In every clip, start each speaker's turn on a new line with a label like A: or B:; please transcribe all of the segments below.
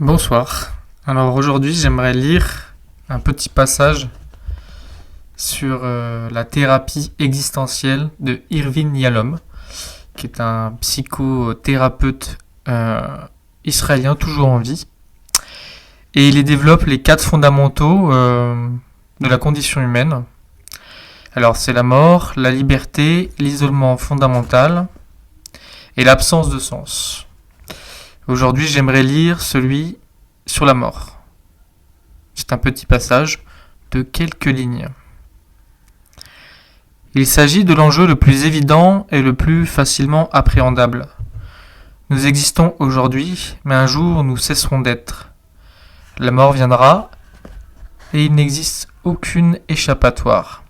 A: Bonsoir. Alors aujourd'hui, j'aimerais lire un petit passage sur la thérapie existentielle de Irvin Yalom, qui est un psychothérapeute israélien toujours en vie. Et il y développe les 4 fondamentaux de la condition humaine. Alors c'est la mort, la liberté, l'isolement fondamental et l'absence de sens. Aujourd'hui, j'aimerais lire celui sur la mort. C'est un petit passage de quelques lignes. Il s'agit de l'enjeu le plus évident et le plus facilement appréhendable. Nous existons aujourd'hui, mais un jour nous cesserons d'être. La mort viendra et il n'existe aucune échappatoire.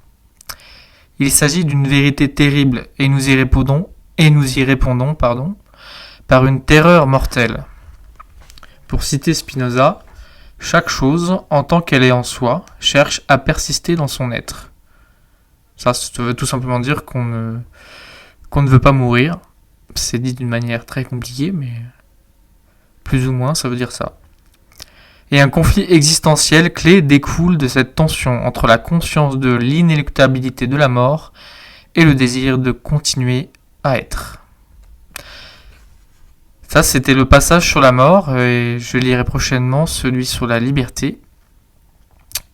A: Il s'agit d'une vérité terrible et nous y répondons, par une terreur mortelle. Pour citer Spinoza, chaque chose, en tant qu'elle est en soi, cherche à persister dans son être. Ça veut tout simplement dire qu'on ne veut pas mourir. C'est dit d'une manière très compliquée, mais plus ou moins ça veut dire ça. Et un conflit existentiel clé découle de cette tension entre la conscience de l'inéluctabilité de la mort et le désir de continuer à être. Ça, c'était le passage sur la mort, et je lirai prochainement celui sur la liberté.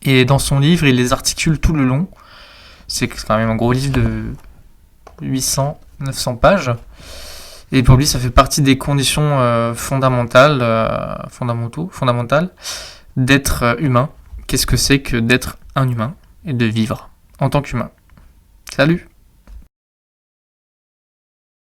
A: Et dans son livre, il les articule tout le long. C'est quand même un gros livre de 800-900 pages. Et pour lui, ça fait partie des conditions fondamentales d'être humain. Qu'est-ce que c'est que d'être un humain et de vivre en tant qu'humain ? Salut !